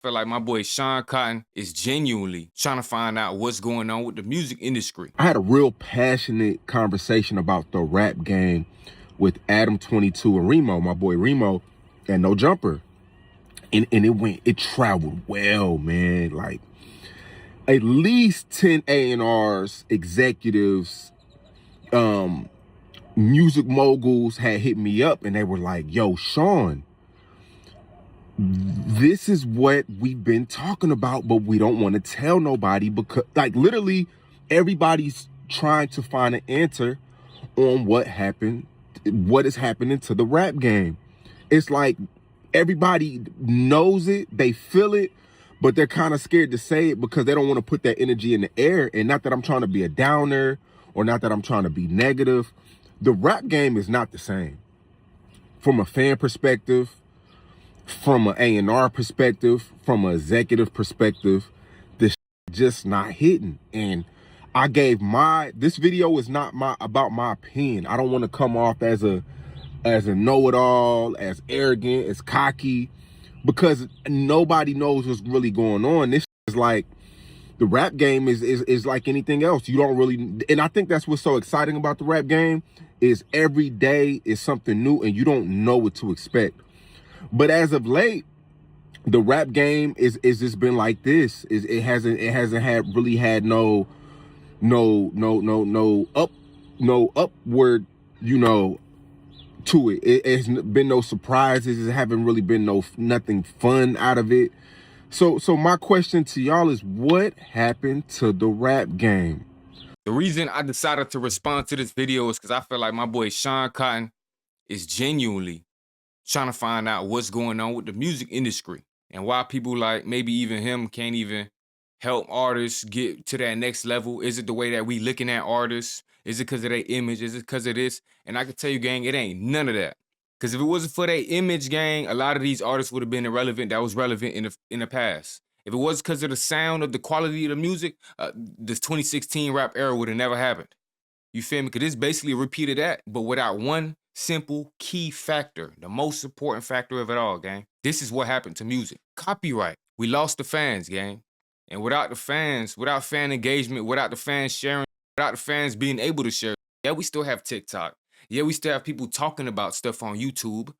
Feel like my boy Sean Cotton is genuinely trying to find out what's going on with the music industry. I had a real passionate conversation about the rap game with Adam 22 and Remo, my boy Remo, and No Jumper. And it traveled well, man. Like at least 10 A&Rs, executives, music moguls had hit me up and they were like, yo, Sean, this is what we've been talking about, but we don't want to tell nobody because like literally everybody's trying to find an answer on what is happening to the rap game. It's like everybody knows it, they feel it, but they're kind of scared to say it because they don't want to put that energy in the air. And not that I'm trying to be a downer or not that I'm trying to be negative. The rap game is not the same. From a fan perspective, from an A&R perspective, from an executive perspective, this just not hitting. And I gave this video is not about my opinion. I don't want to come off as a know-it-all, as arrogant, as cocky, because nobody knows what's really going on. This is like the rap game is like anything else. You don't really, and I think that's what's so exciting about the rap game is every day is something new and you don't know what to expect. But as of late, the rap game is just been like this. It hasn't had no upward, to it. It's been no surprises. It haven't really been nothing fun out of it. So my question to y'all is, what happened to the rap game? The reason I decided to respond to this video is because I feel like my boy Sean Cotton is genuinely trying to find out what's going on with the music industry and why people like maybe even him can't even help artists get to that next level. Is it the way that we looking at artists? Is it because of their image? Is it because of this? And I can tell you, gang, it ain't none of that. Because if it wasn't for their image, gang, a lot of these artists would have been irrelevant that was relevant in the past. If it was because of the sound of the quality of the music, this 2016 rap era would have never happened. You feel me? Because it's basically a repeat of that, but without one simple key factor, the most important factor of it all, gang. This is what happened to music. Copyright. We lost the fans, gang. And without the fans, without fan engagement, without the fans sharing, without the fans being able to share, yeah, we still have TikTok. Yeah, we still have people talking about stuff on YouTube.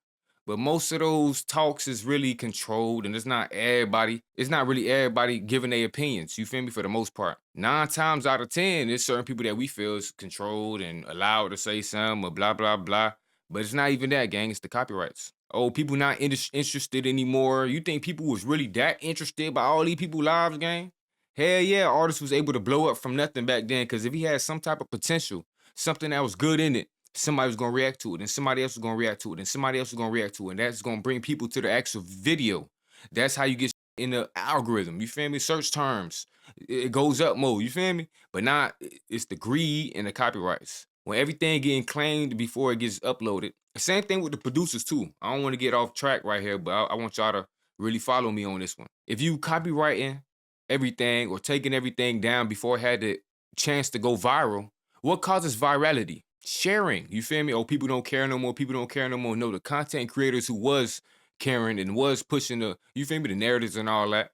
But most of those talks is really controlled, and it's not really everybody giving their opinions, you feel me, for the most part. 9 times out of 10, there's certain people that we feel is controlled and allowed to say something or blah, blah, blah. But it's not even that, gang, it's the copyrights. Oh, people not interested anymore. You think people was really that interested by all these people's lives, gang? Hell yeah, artist was able to blow up from nothing back then, because if he had some type of potential, something that was good in it, somebody was gonna react to it, and somebody else was gonna react to it, and somebody else was gonna react to it, and that's gonna bring people to the actual video. That's how you get in the algorithm. You feel me? Search terms. It goes up more. You feel me? But not. It's the greed and the copyrights. When everything getting claimed before it gets uploaded. Same thing with the producers too. I don't want to get off track right here, but I want y'all to really follow me on this one. If you copywriting everything or taking everything down before it had the chance to go viral, what causes virality? Sharing, you feel me? Oh, people don't care no more. People don't care no more. No, the content creators who was caring and was pushing you feel me, the narratives and all that,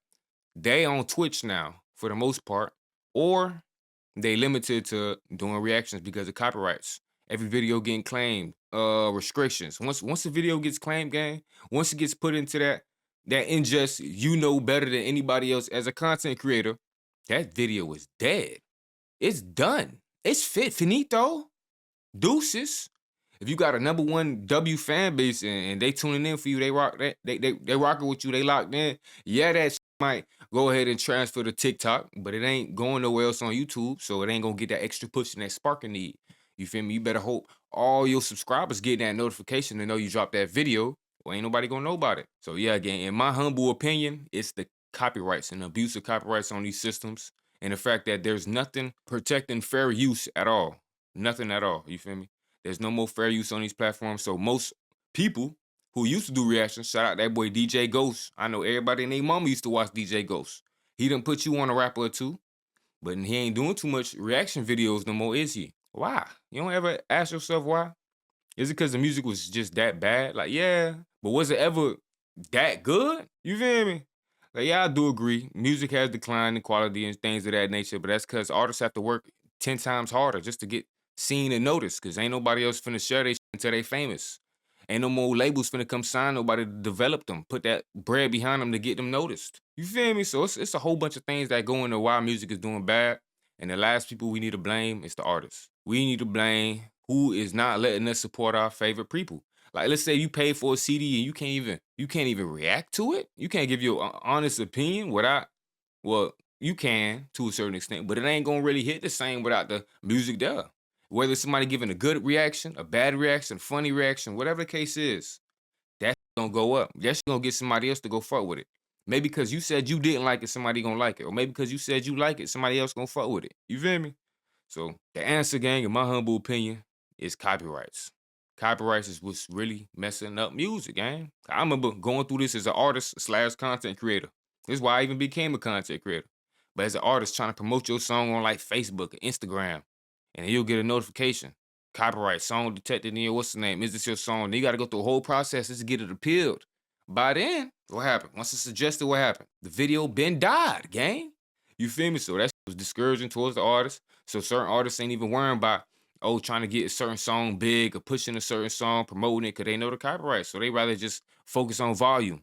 they on Twitch now for the most part, or they limited to doing reactions because of copyrights. Every video getting claimed, restrictions. Once the video gets claimed, gang, once it gets put into that ingest, you know better than anybody else as a content creator, that video is dead. It's done. It's finito. Deuces. If you got a #1 W fan base and they tuning in for you, they rocking with you, they locked in. Yeah, that might go ahead and transfer to TikTok, but it ain't going nowhere else on YouTube, so it ain't gonna get that extra push and that spark in need. You feel me? You better hope all your subscribers get that notification to know you dropped that video, or ain't nobody gonna know about it. So yeah, again, in my humble opinion, it's the copyrights and abuse of copyrights on these systems, and the fact that there's nothing protecting fair use at all. Nothing at all. You feel me? There's no more fair use on these platforms. So most people who used to do reactions, shout out that boy DJ Ghost. I know everybody and their mama used to watch DJ Ghost. He done put you on a rapper or two, but he ain't doing too much reaction videos no more, is he? Why? You don't ever ask yourself why? Is it because the music was just that bad? Like, yeah, but was it ever that good? You feel me? Like, yeah, I do agree. Music has declined in quality and things of that nature, but that's because artists have to work 10 times harder just to get seen and noticed. Cause ain't nobody else finna share they shit until they famous. Ain't no more labels finna come sign nobody to develop them, put that bread behind them to get them noticed. You feel me? So it's a whole bunch of things that go into why music is doing bad. And the last people we need to blame is the artists. We need to blame who is not letting us support our favorite people. Like, let's say you paid for a CD and you can't even react to it. You can't give your honest opinion without, well, you can to a certain extent, but it ain't gonna really hit the same without the music there. Whether somebody giving a good reaction, a bad reaction, funny reaction, whatever the case is, that's gonna go up. That's gonna get somebody else to go fuck with it. Maybe because you said you didn't like it, somebody gonna like it. Or maybe because you said you like it, somebody else gonna fuck with it. You feel me? So the answer, gang, in my humble opinion, is copyrights. Copyrights is what's really messing up music, gang. I remember going through this as an artist slash content creator. This is why I even became a content creator. But as an artist trying to promote your song on like Facebook or Instagram, and then you'll get a notification. Copyright, song detected in your what's the name? Is this your song? Then you gotta go through a whole process just to get it appealed. By then, what happened? Once it's suggested, what happened? The video been died, gang. You feel me? So that was discouraging towards the artist. So certain artists ain't even worrying about, oh, trying to get a certain song big or pushing a certain song, promoting it because they know the copyright. So they rather just focus on volume,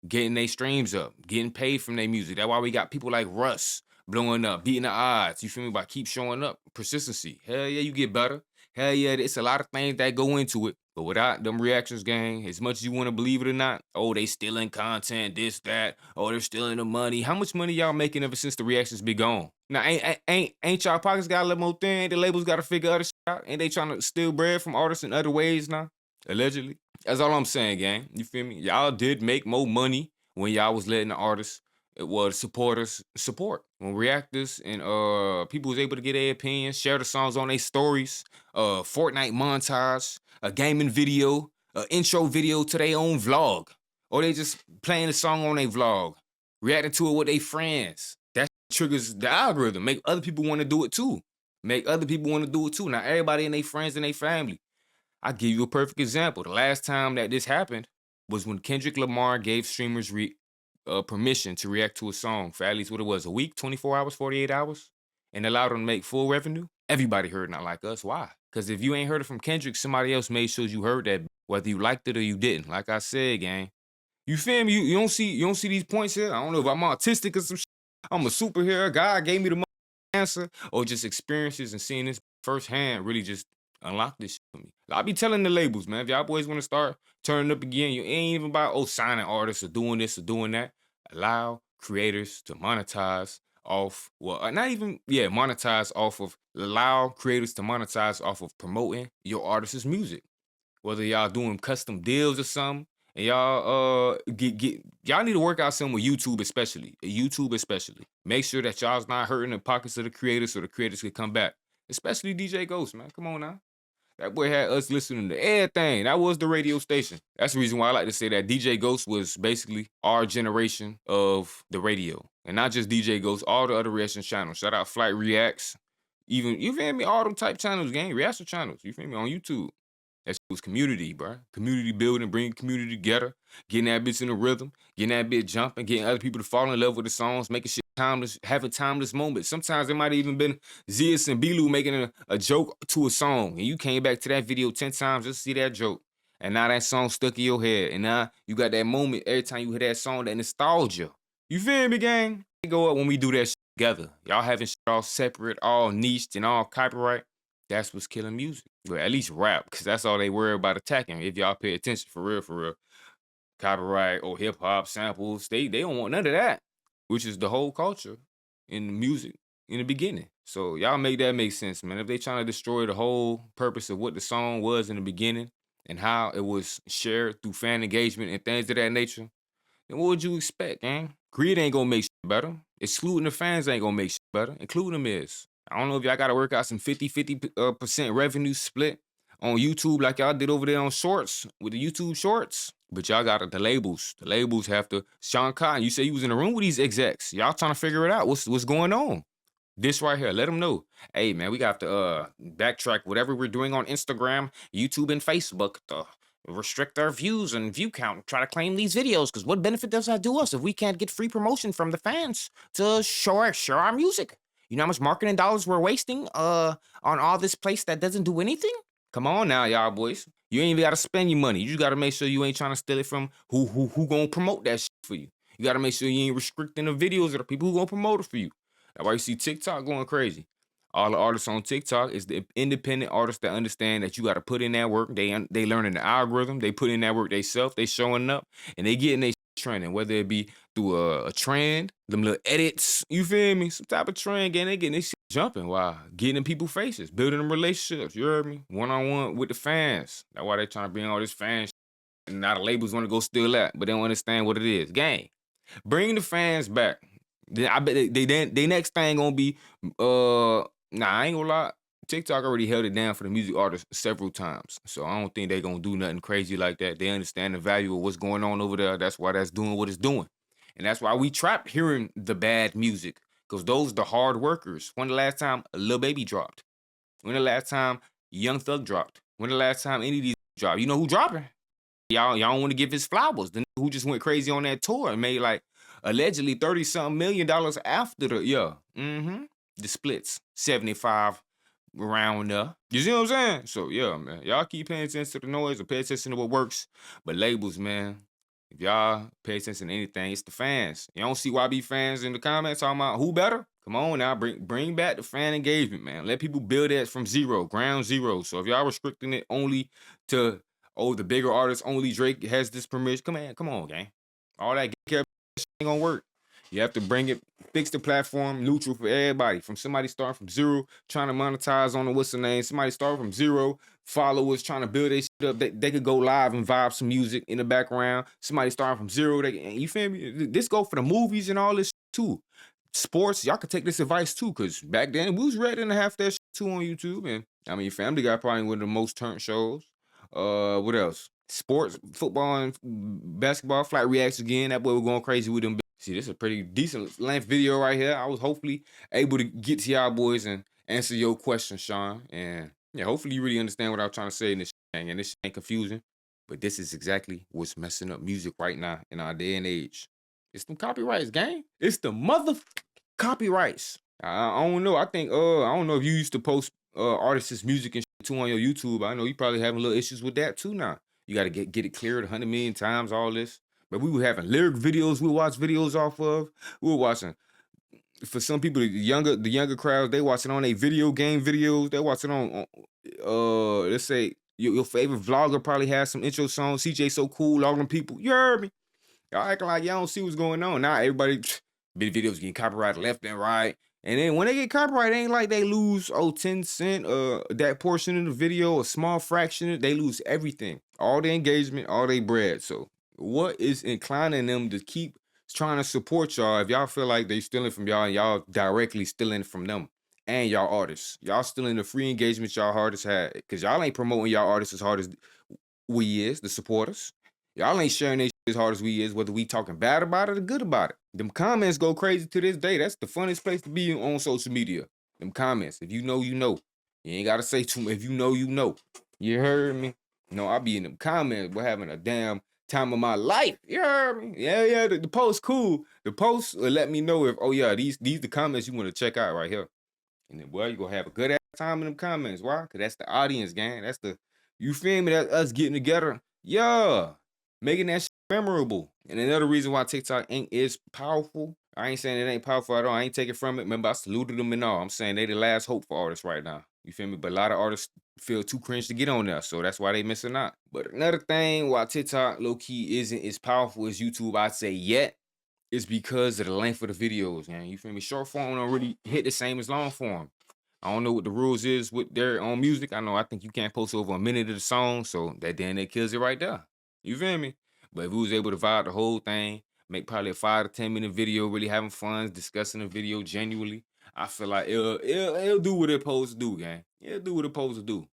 getting their streams up, getting paid from their music. That's why we got people like Russ blowing up, beating the odds. You feel me? By keep showing up, persistency. Hell yeah, you get better. Hell yeah, it's a lot of things that go into it. But without them reactions, gang, as much as you want to believe it or not, oh, they stealing content, this, that. Oh, they're stealing the money. How much money y'all making ever since the reactions be gone? Now, ain't y'all pockets got a little more thin? The labels got to figure other shit out. Ain't they trying to steal bread from artists in other ways now? Allegedly. That's all I'm saying, gang. You feel me? Y'all did make more money when y'all was letting the artists, it was supporters support. When reactors and people was able to get their opinions, share the songs on their stories, Fortnite montage, a gaming video, a intro video to their own vlog, or they just playing the song on their vlog, reacting to it with their friends. That triggers the algorithm, make other people want to do it too. Make other people want to do it too. Now everybody and their friends and their family. I'll give you a perfect example. The last time that this happened was when Kendrick Lamar gave streamers permission to react to a song for at least what it was, a week, 24 hours, 48 hours, and allowed them to make full revenue. Everybody heard Not Like Us. Why? Because if you ain't heard it from Kendrick, somebody else made sure you heard that, whether you liked it or you didn't. Like I said, gang. You feel me? You don't see these points here? I don't know if I'm autistic or some shit. I'm a superhero. God gave me the answer, or just experiences and seeing this firsthand really just unlock this shit for me. I be telling the labels, man, if y'all boys want to start turning up again, you ain't even about signing artists or doing this or doing that. Allow creators to monetize off, well, not even, yeah, monetize off of, allow creators to monetize off of promoting your artist's music. Whether y'all doing custom deals or something, and y'all get y'all need to work out something with YouTube especially. YouTube especially. Make sure that y'all's not hurting the pockets of the creators so the creators can come back. Especially DJ Ghost, man. Come on now. That boy had us listening to everything. That was the radio station. That's the reason why I like to say that DJ Ghost was basically our generation of the radio. And not just DJ Ghost, all the other reaction channels. Shout out Flight Reacts. Even, you feel me? All them type channels, gang. Reaction channels. You feel me? On YouTube. That shit was community, bro. Community building, bringing community together, getting that bitch in the rhythm, getting that bitch jumping, getting other people to fall in love with the songs, making shit timeless, having timeless moments. Sometimes it might have even been Zias and Bilu making a joke to a song, and you came back to that video 10 times just to see that joke. And now that song stuck in your head, and now you got that moment every time you hear that song, that nostalgia. You feel me, gang? It go up when we do that shit together. Y'all having shit all separate, all niched, and all copyright. That's what's killing music. Well, at least rap, because that's all they worry about attacking. If y'all pay attention, for real, for real. Copyright or hip hop samples, they don't want none of that, which is the whole culture in the music in the beginning. So y'all make that make sense, man. If they trying to destroy the whole purpose of what the song was in the beginning and how it was shared through fan engagement and things of that nature, then what would you expect, gang? Greed ain't gonna make shit better. Excluding the fans ain't gonna make shit better. Including them is. I don't know if y'all gotta work out some 50% revenue split on YouTube like y'all did over there on Shorts with the YouTube Shorts. But y'all got the labels. The labels have to. Sean Cotton, you say you was in the room with these execs. Y'all trying to figure it out. What's going on? This right here, let them know. Hey, man, we got to backtrack whatever we're doing on Instagram, YouTube, and Facebook. restrict our views and view count and try to claim these videos. Because what benefit does that do us if we can't get free promotion from the fans to share our music? You know how much marketing dollars we're wasting on all this place that doesn't do anything? Come on now, y'all boys. You ain't even gotta spend your money. You just gotta make sure you ain't trying to steal it from who gonna promote that shit for you. You gotta make sure you ain't restricting the videos of the people who gonna promote it for you. That's why you see TikTok going crazy. All the artists on TikTok is the independent artists that understand that you got to put in that work. They learning the algorithm. They put in that work themselves. They showing up and they getting they trending, whether it be through a trend, them little edits, you feel me? Some type of trend, they getting this shit jumping while getting in people's faces, building them relationships, you heard me? One-on-one with the fans. That's why they trying to bring all this fan shit. And now the labels want to go steal that, but they don't understand what it is. Gang, bring the fans back. Then I bet they next thing gonna be nah, I ain't gonna lie. TikTok already held it down for the music artists several times. So I don't think they gonna do nothing crazy like that. They understand the value of what's going on over there. That's why that's doing what it's doing. And that's why we trapped hearing the bad music. Because those the hard workers. When the last time Lil Baby dropped? When the last time Young Thug dropped? When the last time any of these dropped? You know who dropping? Y'all don't want to give his flowers. The nigga who just went crazy on that tour and made like allegedly $30-something million after the splits 75 around there. You see what I'm saying? So yeah, man, y'all keep paying attention to the noise or pay attention to what works. But labels, man, if y'all pay attention to anything, it's the fans. You don't see YB fans in the comments talking about who better? Come on now, bring back the fan engagement, man. Let people build that from zero, ground zero. So if y'all restricting it only to the bigger artists, only Drake has this permission. Come on, gang. All that ain't gonna work. You have to bring it, fix the platform neutral for everybody. From somebody starting from zero, trying to monetize on the what's the name. Somebody starting from zero, followers trying to build their shit up. They could go live and vibe some music in the background. Somebody starting from zero, you feel me? This go for the movies and all this too. Sports, y'all could take this advice too, because back then we was ready to have that shit too on YouTube. And I mean, Family Guy probably one of the most turned shows. What else? Sports, football, and basketball. Flight reacts again. That boy was going crazy with them. See, this is a pretty decent length video right here. I was hopefully able to get to y'all boys and answer your question, Sean. And yeah, hopefully you really understand what I'm trying to say in this thing. And this ain't confusing, but this is exactly what's messing up music right now in our day and age. It's them copyrights, gang. It's the mother copyrights. I don't know. I think I don't know if you used to post artists' music and shit too on your YouTube. I know you probably having little issues with that too now. You got to get it cleared 100 million times, all this. But we were having lyric videos we watch videos off of. We were watching, for some people, the younger crowds, they watching on a video game videos. They watching on let's say your favorite vlogger probably has some intro songs. CJ So Cool, all them people. You heard me? Y'all acting like y'all don't see what's going on. Now everybody, big videos getting copyrighted left and right. And then when they get copyrighted, it ain't like they lose 10 cent that portion of the video, a small fraction. They lose everything. All the engagement, all they bread. So what is inclining them to keep trying to support y'all if y'all feel like they stealing from y'all and y'all directly stealing from them and y'all artists? Y'all stealing the free engagement y'all artists had because y'all ain't promoting y'all artists as hard as we is, the supporters. Y'all ain't sharing their shit as hard as we is, whether we talking bad about it or good about it. Them comments go crazy to this day. That's the funniest place to be on social media. Them comments. If you know, you know. You ain't got to say too much. If you know, you know. You heard me? No, I be in them comments. We're having a damn time of my life. You heard me? Yeah, the post cool. The post will let me know if, oh yeah, these the comments you want to check out right here. And then, well, you gonna have a good ass time in them comments. Why? Because that's the audience, gang. That's the, you feel me? That's us getting together. Yeah. Making that shit memorable. And another reason why TikTok ain't is powerful. I ain't saying it ain't powerful at all. I ain't taking from it. Remember, I saluted them and all. I'm saying they the last hope for artists right now. You feel me? But a lot of artists feel too cringe to get on there. So that's why they missing out. But another thing why TikTok low-key isn't as powerful as YouTube, I'd say yet, is because of the length of the videos, man. You feel me? Short form don't really hit the same as long form. I don't know what the rules is with their own music. I think you can't post over a minute of the song, so that kills it right there. You feel me? But if we was able to vibe the whole thing, make probably a 5 to 10 minute video, really having fun, discussing the video genuinely, I feel like it'll do what it's supposed to do, gang. It'll do what it's supposed to do.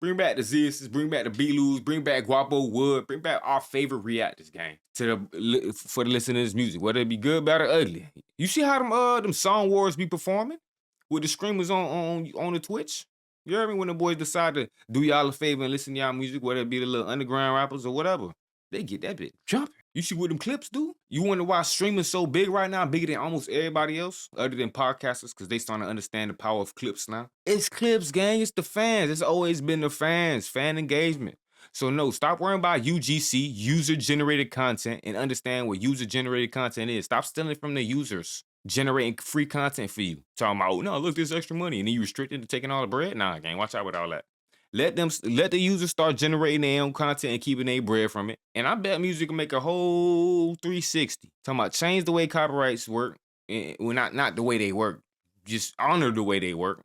Bring back the Zis's, bring back the B-Loos, bring back Guappo Wood, bring back our favorite reactors, gang, for the listeners' music, whether it be good, bad, or ugly. You see how them song wars be performing with the screamers on the Twitch? You heard me? When the boys decide to do y'all a favor and listen to y'all music, whether it be the little underground rappers or whatever, they get that bit jumping. You see what them clips do? You wonder why streaming's so big right now, bigger than almost everybody else, other than podcasters, because they starting to understand the power of clips now. It's clips, gang. It's the fans. It's always been the fans, fan engagement. So no, stop worrying about UGC, user-generated content, and understand what user-generated content is. Stop stealing from the users, generating free content for you. Talking about, oh no, look, this extra money, and then you restricted to taking all the bread. Nah, gang, watch out with all that. Let the users start generating their own content and keeping their bread from it. And I bet music can make a whole 360. Talking about change the way copyrights work. Well, not the way they work. Just honor the way they work.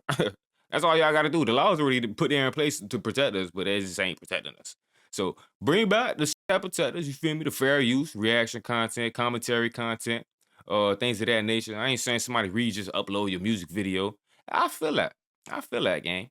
That's all y'all gotta do. The laws already put there in place to protect us, but they just ain't protecting us. So bring back the that protect us, you feel me? The fair use, reaction content, commentary content, things of that nature. I ain't saying somebody just upload your music video. I feel that. I feel that, gang.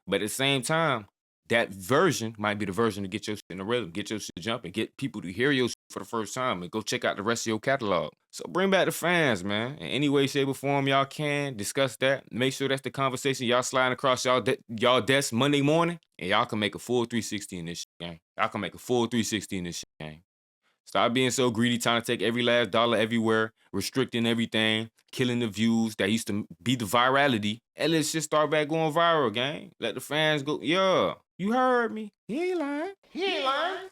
But at the same time, that version might be the version to get your shit in the rhythm, get your shit jumping, get people to hear your shit for the first time and go check out the rest of your catalog. So bring back the fans, man. In any way, shape, or form y'all can, discuss that. Make sure that's the conversation y'all sliding across y'all desk Monday morning, and y'all can make a full 360 in this shit, gang. Y'all can make a full 360 in this shit, gang. Stop being so greedy, trying to take every last dollar everywhere, restricting everything, killing the views that used to be the virality. And let's just start back going viral, gang. Let the fans go, yeah, you heard me. He ain't lying. He ain't lying.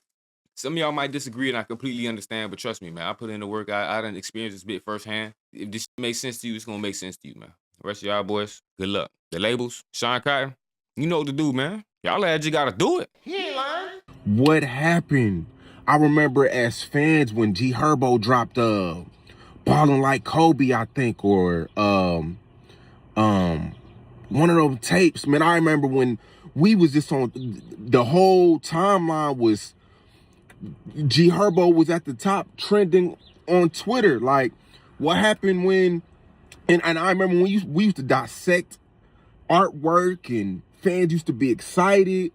Some of y'all might disagree, and I completely understand, but trust me, man, I put in the work. I done experienced this bit firsthand. If this makes sense to you, it's going to make sense to you, man. The rest of y'all boys, good luck. The labels, Sean Cotton, you know what to do, man. Y'all lads, you got to do it. He ain't lying. What happened? I remember as fans when G Herbo dropped Ballin' Like Kobe, I think, or one of those tapes. Man, I remember when we was just on, the whole timeline was G Herbo was at the top trending on Twitter. Like, what happened when, and I remember when we used to dissect artwork and fans used to be excited.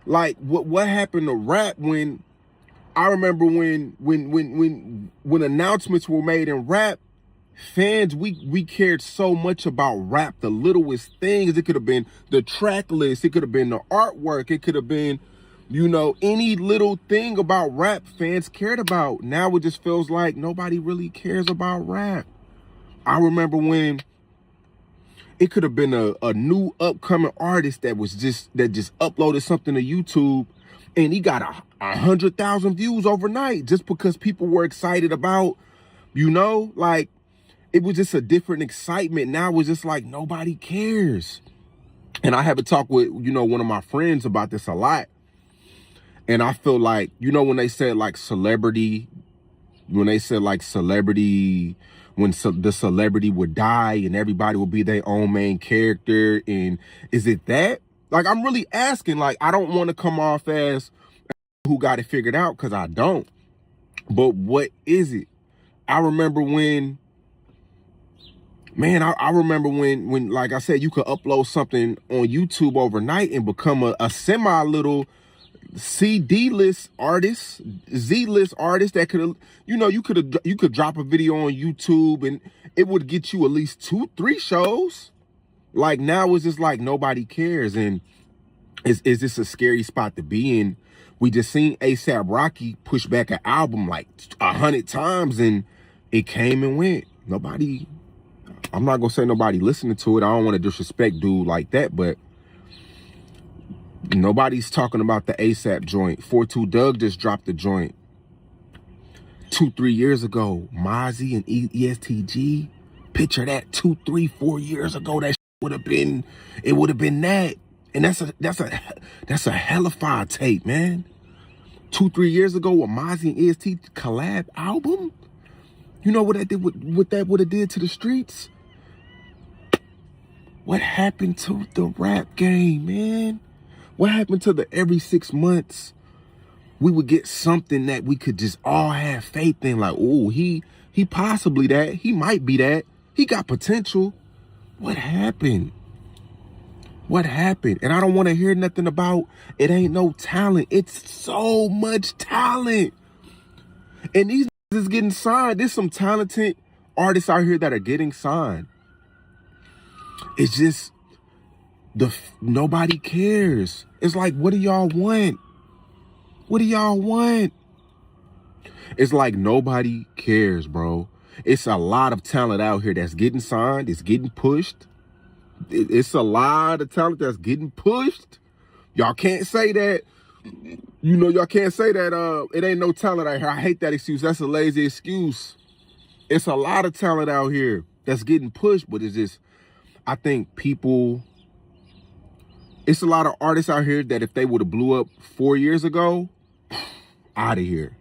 Like, what happened to rap when, I remember when announcements were made in rap, fans, we cared so much about rap, the littlest things. It could have been the track list, it could have been the artwork, it could have been, you know, any little thing about rap fans cared about. Now it just feels like nobody really cares about rap. I remember when it could have been a new upcoming artist that just uploaded something to YouTube, and he got 100,000 views overnight just because people were excited about, you know, like, it was just a different excitement. Now it's just like nobody cares. And I have a talk with, you know, one of my friends about this a lot. And I feel like, you know, when they said like celebrity, when the celebrity would die and everybody would be their own main character, and is it that? Like, I'm really asking, like, I don't want to come off as who got it figured out, because I don't. But what is it? I remember when, man, I remember when, like I said, you could upload something on YouTube overnight and become a semi-little CD-list artist, Z-list artist that could, you know, you could drop a video on YouTube and it would get you at least 2-3 shows. Like, now it's just like nobody cares. And is this a scary spot to be in? We just seen A$AP Rocky push back an album like 100 times and it came and went. Nobody, I'm not gonna say nobody listening to it. I don't want to disrespect dude like that, but nobody's talking about the A$AP joint. 42 Doug just dropped the joint 2-3 years ago. Mozzie and ESTG. Picture that 2-3-4 years ago. That would have been, it would have been that. And that's a hellified tape, man. 2-3 years ago, a Mozzie and EST collab album. You know what that did? What that would have did to the streets? What happened to the rap game, man? What happened to the every 6 months we would get something that we could just all have faith in? Like, oh, he possibly that. He might be that. He got potential. What happened? What happened? And I don't want to hear nothing about it ain't no talent. It's so much talent. And these is getting signed. There's some talented artists out here that are getting signed. It's just, Nobody cares. It's like, what do y'all want? What do y'all want? It's like nobody cares, bro. It's a lot of talent out here that's getting signed. It's getting pushed. It's a lot of talent that's getting pushed. Y'all can't say that. You know, y'all can't say that it ain't no talent out here. I hate that excuse. That's a lazy excuse. It's a lot of talent out here that's getting pushed, but it's just, I think people, it's a lot of artists out here that if they would have blew up 4 years ago, out of here.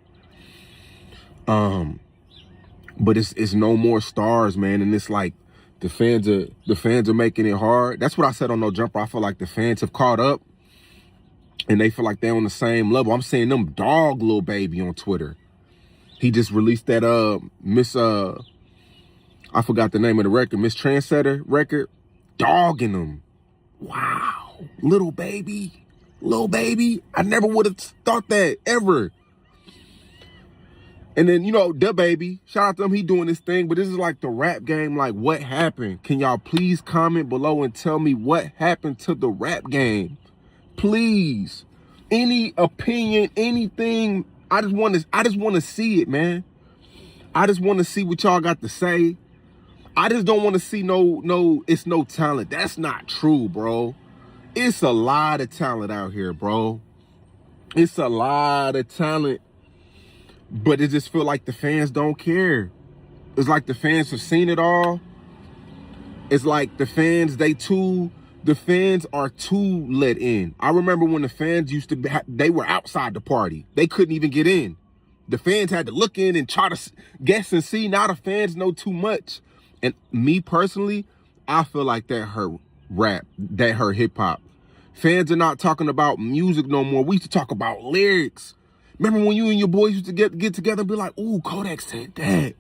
But it's no more stars, man. And it's like the fans are making it hard. That's what I said on No Jumper. I feel like the fans have caught up and they feel like they're on the same level. I'm seeing them dog Lil Baby on Twitter. He just released that I forgot the name of the record, Miss Trendsetter record, dogging them. Wow. Lil Baby. I never would have thought that ever. And then, you know, Da Baby, shout out to him, he doing this thing, but this is like the rap game. Like, what happened? Can y'all please comment below and tell me what happened to the rap game? Please. Any opinion, anything. I just want to see it, man. I just want to see what y'all got to say. I just don't want to see it's no talent. That's not true, bro. It's a lot of talent out here, bro. It's a lot of talent. But it just feel like the fans don't care. It's like the fans have seen it all. It's like the fans are too let in. I remember when the fans used to they were outside the party. They couldn't even get in. The fans had to look in and try to guess and see. Now the fans know too much. And me personally, I feel like that hurt rap, that hurt hip hop. Fans are not talking about music no more. We used to talk about lyrics. Remember when you and your boys used to get together and be like, ooh, Kodak said that.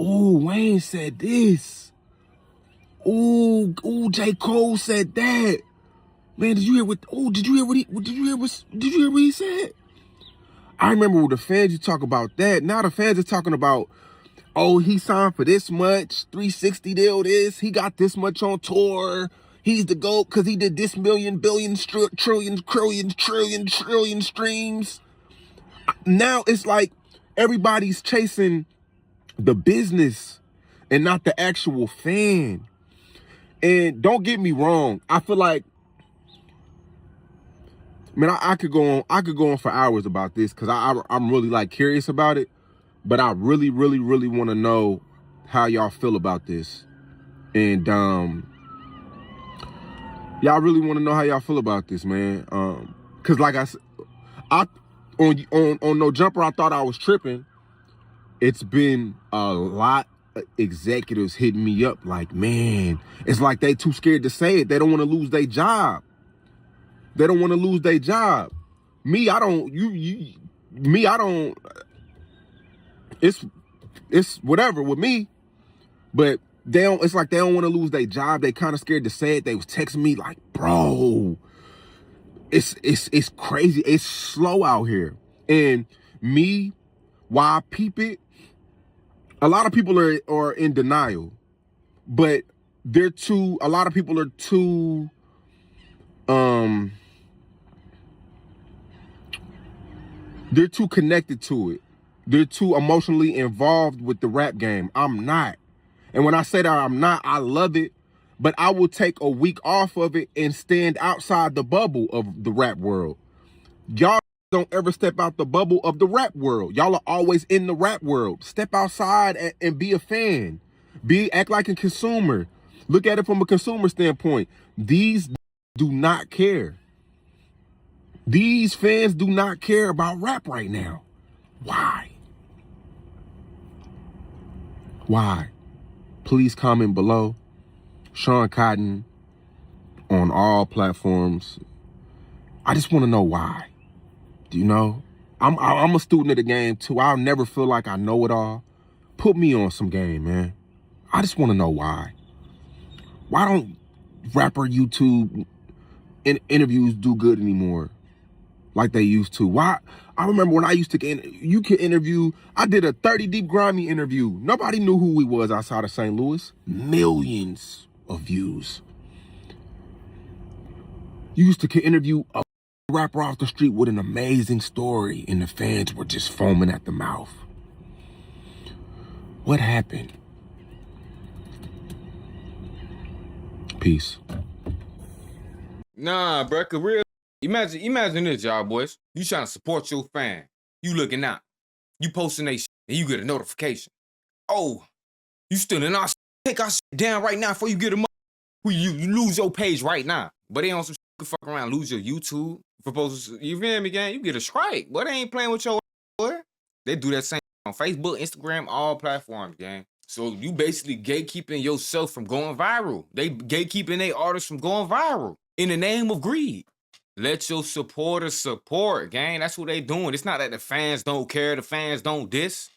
Ooh, Wayne said this. Ooh, J. Cole said that. Man, did you hear what he said? I remember when the fans used to talk about that. Now the fans are talking about, oh, he signed for this much, 360 deal this, he got this much on tour. He's the GOAT because he did this million, billion, trillion streams. Now it's like everybody's chasing the business and not the actual fan. And don't get me wrong, I feel like, man, I could go on for hours about this because I'm really like curious about it. But I really want to know how y'all feel about this. And y'all really want to know how y'all feel about this, man. Cause like I said, on No Jumper, I thought I was tripping. It's been a lot of executives hitting me up like, man, it's like they too scared to say it. They don't want to lose their job. They don't want to lose their job. Me, I don't. I don't. It's whatever with me, but they don't. It's like they don't want to lose their job. They kind of scared to say it. They was texting me like, bro, it's crazy. It's slow out here. And me, why I peep it, a lot of people are in denial, but a lot of people are too, they're too connected to it. They're too emotionally involved with the rap game. I'm not. And when I say that I'm not, I love it, but I will take a week off of it and stand outside the bubble of the rap world. Y'all don't ever step out the bubble of the rap world. Y'all are always in the rap world. Step outside and be a fan. Act like a consumer. Look at it from a consumer standpoint. These do not care. These fans do not care about rap right now. Why? Why? Please comment below. Sean Cotton on all platforms. I just want to know why. Do you know? I'm a student of the game too. I'll never feel like I know it all. Put me on some game, man. I just want to know why. Why don't rapper YouTube interviews do good anymore like they used to? Why? I remember when I used to you could interview. I did a 30 Deep Grimy interview. Nobody knew who he was outside of St. Louis. Millions of views. You used to interview a rapper off the street with an amazing story, and the fans were just foaming at the mouth. What happened? Peace. Nah, bro, real. Imagine this, y'all boys. You trying to support your fan. You looking out. You posting they shit, and you get a notification. Oh, you stealing our shit. Take our shit down right now before you get a money. You lose your page right now. But they on some shit, you can fuck around, lose your YouTube for posting. You feel me, gang? You get a strike. But they ain't playing with your boy. They do that same on Facebook, Instagram, all platforms, gang. So you basically gatekeeping yourself from going viral. They gatekeeping their artists from going viral in the name of greed. Let your supporters support, gang. That's what they doing. It's not that the fans don't care, the fans don't diss.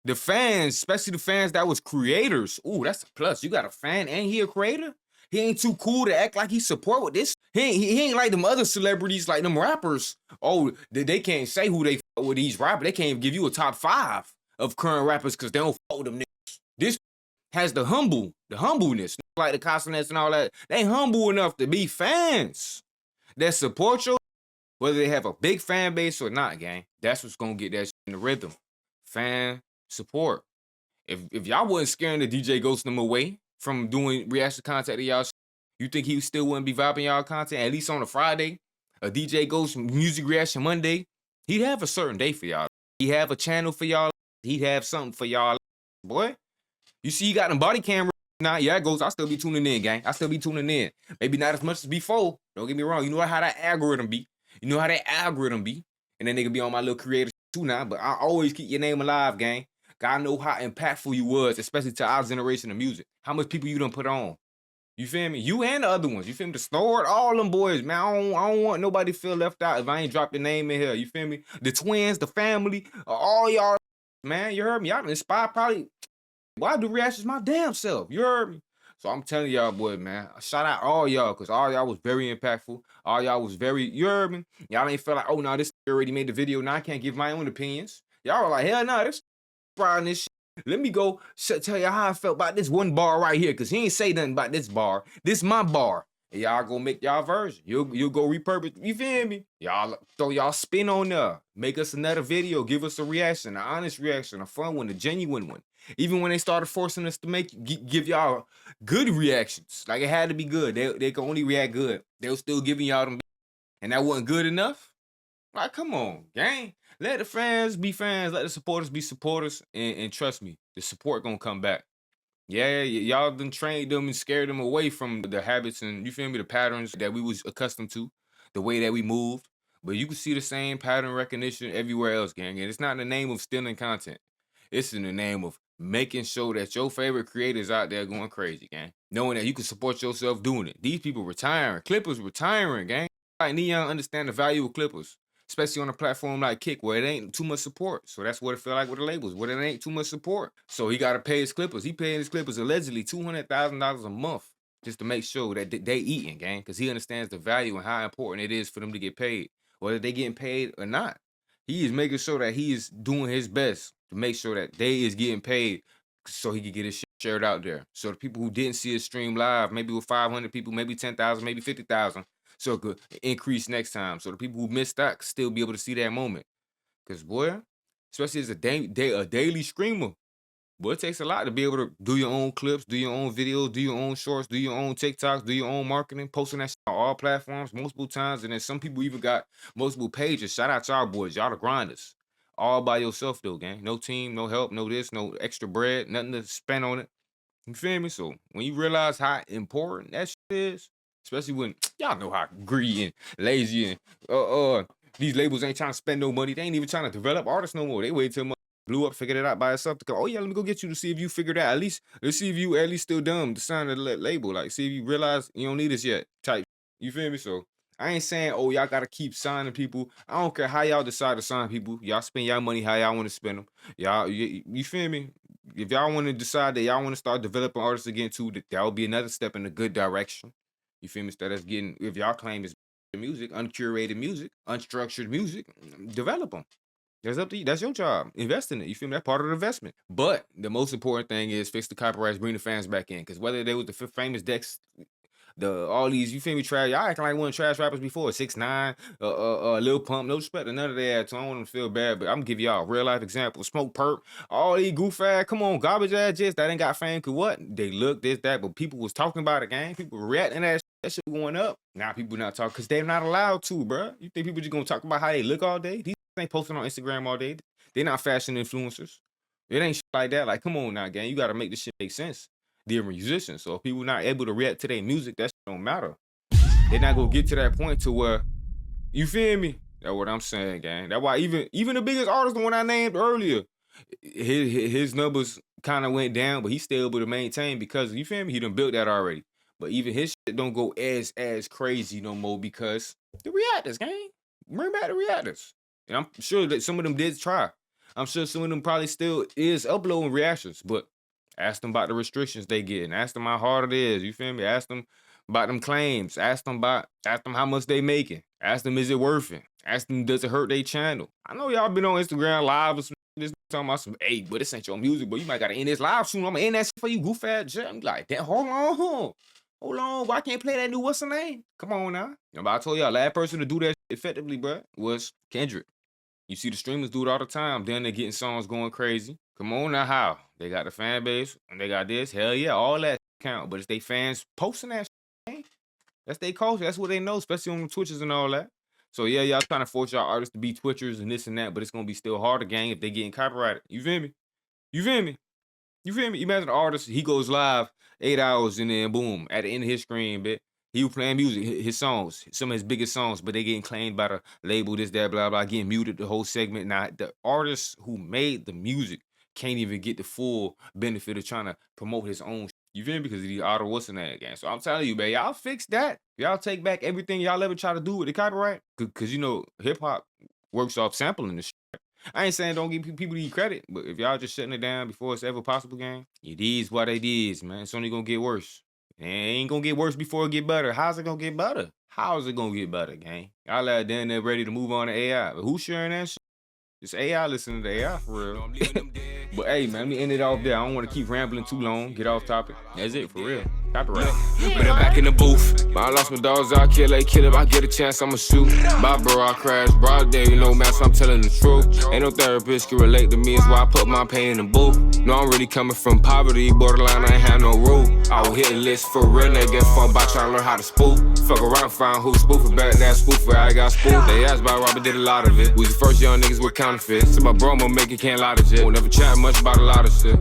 The fans, especially the fans that was creators. Ooh, that's a plus. You got a fan and he a creator? He ain't too cool to act like he support with this. He ain't like them other celebrities, like them rappers. Oh, they can't say who they fuck with these rappers. They can't even give you a top 5 of current rappers because they don't fuck with them niggas. This has the humbleness, like the consonants and all that. They humble enough to be fans that support you, whether they have a big fan base or not, gang. That's what's gonna get that shit in the rhythm. Fan support. If y'all wasn't scaring the DJ Ghost them away from doing reaction content to y'all shit, you think he still wouldn't be vibing y'all content, at least on a Friday? A DJ Ghost music reaction Monday? He'd have a certain day for y'all. He'd have a channel for y'all. He'd have something for y'all. Boy, you see you got them body camera now. Yeah, it goes. I still be tuning in, gang. I still be tuning in. Maybe not as much as before. Don't get me wrong. You know how that algorithm be. You know how that algorithm be. And then they can be on my little creator too now. But I always keep your name alive, gang. God know how impactful you was, especially to our generation of music. How much people you done put on. You feel me? You and the other ones. You feel me? The Snort, all them boys, man. I don't want nobody to feel left out if I ain't drop your name in here. You feel me? The twins, the family, all y'all, man. You heard me? Y'all inspired probably. Well, I do reactions my damn self. You heard me? So I'm telling y'all, boy, man. Shout out all y'all, because all y'all was very impactful. All y'all was very, you heard me? Y'all ain't feel like, oh, no, this already made the video. Now I can't give my own opinions. Y'all were like, hell no, this frying this shit. Let me go tell you how I felt about this one bar right here, because he ain't say nothing about this bar. This my bar. And y'all gonna make y'all version. You'll go repurpose. You feel me? Y'all throw y'all spin on there. Make us another video. Give us a reaction, an honest reaction, a fun one, a genuine one. Even when they started forcing us to give y'all good reactions, like it had to be good. They can only react good. They were still giving y'all them, and that wasn't good enough. Like, come on, gang. Let the fans be fans. Let the supporters be supporters. And trust me, the support gonna come back. Yeah, y'all done trained them and scared them away from the habits and, you feel me, the patterns that we was accustomed to, the way that we moved. But you can see the same pattern recognition everywhere else, gang. And it's not in the name of stealing content. It's in the name of making sure that your favorite creators out there going crazy, gang. Knowing that you can support yourself doing it. These people retiring. Clippers retiring, gang. Like Neon understand the value of Clippers, especially on a platform like Kick, where it ain't too much support. So that's what it feel like with the labels, where it ain't too much support. So he got to pay his Clippers. He paying his Clippers allegedly $200,000 a month just to make sure that they eating, gang, because he understands the value and how important it is for them to get paid, whether they getting paid or not. He is making sure that he is doing his best to make sure that they is getting paid so he can get his shit shared out there. So the people who didn't see his stream live, maybe with 500 people, maybe 10,000, maybe 50,000, so it could increase next time. So the people who missed that could still be able to see that moment. Because, boy, especially as a daily streamer, boy, it takes a lot to be able to do your own clips, do your own videos, do your own shorts, do your own TikToks, do your own marketing, posting that shit on all platforms multiple times. And then some people even got multiple pages. Shout out to y'all boys. Y'all the grinders. All by yourself, though, gang. No team, no help, no this, no extra bread, nothing to spend on it. You feel me? So when you realize how important that shit is, especially when y'all know how greedy and lazy and these labels ain't trying to spend no money. They ain't even trying to develop artists no more. They wait till blew up, figured it out by itself to go, oh yeah, let me go get you to see if you figured out. At least let's see if you at least still dumb to sign the label. Like, see if you realize you don't need this yet. Type. You feel me? So I ain't saying, oh, y'all gotta keep signing people. I don't care how y'all decide to sign people. Y'all spend y'all money how y'all want to spend them. Y'all, you feel me? If y'all want to decide that y'all want to start developing artists again too, that will be another step in a good direction. You feel me? Instead of getting, if y'all claim it's music, uncurated music, unstructured music, develop them. That's up to you. That's your job. Invest in it. You feel me? That's part of the investment. But the most important thing is fix the copyrights, bring the fans back in. Because whether they was the famous Dex all these, you feel me, trash. Y'all acting like one trash rappers before. 6ix9ine, Lil Pump, no respect to none of that. So I don't want them to feel bad, but I'm gonna give y'all a real life example. Smoke Perp, all these goof ass, come on, garbage ass jits that ain't got fame. Cause what? They look this, that, but people was talking about it, gang. People reacting to that shit going up. Now people not talking because they're not allowed to, bro. You think people just gonna talk about how they look all day? These ain't posting on Instagram all day. They're not fashion influencers. It ain't shit like that. Like, come on now, gang. You gotta make this shit make sense. They're musicians. So if people not able to react to their music, that shit don't matter. They're not gonna get to that point to where, you feel me? That's what I'm saying, gang. That's why even the biggest artist, the one I named earlier, his numbers kind of went down, but he's still able to maintain because, you feel me? He done built that already. But even his shit don't go as crazy no more because the reactors, gang. Bring back the reactors. And I'm sure that some of them did try. I'm sure some of them probably still is uploading reactions, but ask them about the restrictions they get and ask them how hard it is. You feel me? Ask them about them claims. Ask them how much they making. Ask them, is it worth it? Ask them, does it hurt their channel? I know y'all been on Instagram live or some this talking about some, hey, but this ain't your music, but you might gotta end this live soon. I'm gonna end that shit for you, goof ass jet. I'm like, damn, hold on. Why can't play that new what's the name? Come on now. But I told y'all, last person to do that effectively, bro, was Kendrick. You see the streamers do it all the time. Then they're getting songs going crazy. Come on now, how? They got the fan base and they got this. Hell yeah, all that count. But it's they fans posting that shit. That's their culture. That's what they know, especially on the Twitches and all that. So yeah, y'all trying to force y'all artists to be Twitchers and this and that, but it's gonna be still harder, gang, if they getting copyrighted. You feel me? You feel me? You feel me? Imagine an artist, he goes live 8 hours and then boom, at the end of his screen, bit. He was playing music, his songs, some of his biggest songs, but they getting claimed by the label, this, that, blah, blah, getting muted the whole segment. Now, the artist who made the music can't even get the full benefit of trying to promote his own. You feel me? Because of the auto what's in that game. So I'm telling you, man, y'all fix that. Y'all take back everything y'all ever try to do with the copyright. Because, you know, hip-hop works off sampling the shit. I ain't saying don't give people the credit, but if y'all just shutting it down before it's ever possible, gang, it is what it is, man. It's only gonna get worse. It ain't gonna get worse before it get better. How's it gonna get better? How is it gonna get better, gang? Y'all out there and they're ready to move on to AI. But who's sharing that shit? It's AI listening to AI for real. But hey, man, let me end it off there. I don't want to keep rambling too long. Get off topic. That's it, for real. Copyright. But I'm back in the booth. I lost my dogs, I'll kill a kid. If I get a chance, I'ma shoot. Bye, bro, I crash. Broad day, you know, man, so I'm telling the truth. Ain't no therapist can relate to me, it's why I put my pain in the booth. No, I'm really coming from poverty, borderline, I ain't have no rule. I will hit a list for real, they get fun by trying to learn how to spoof. Fuck around, find who spoof it, better that spoof where I got spoofed. They asked about Robert, did a lot of it. We was the first young niggas with counterfeits. So my bro, I'ma make it, can't lie to shit. Won't never chat much about a lot of shit.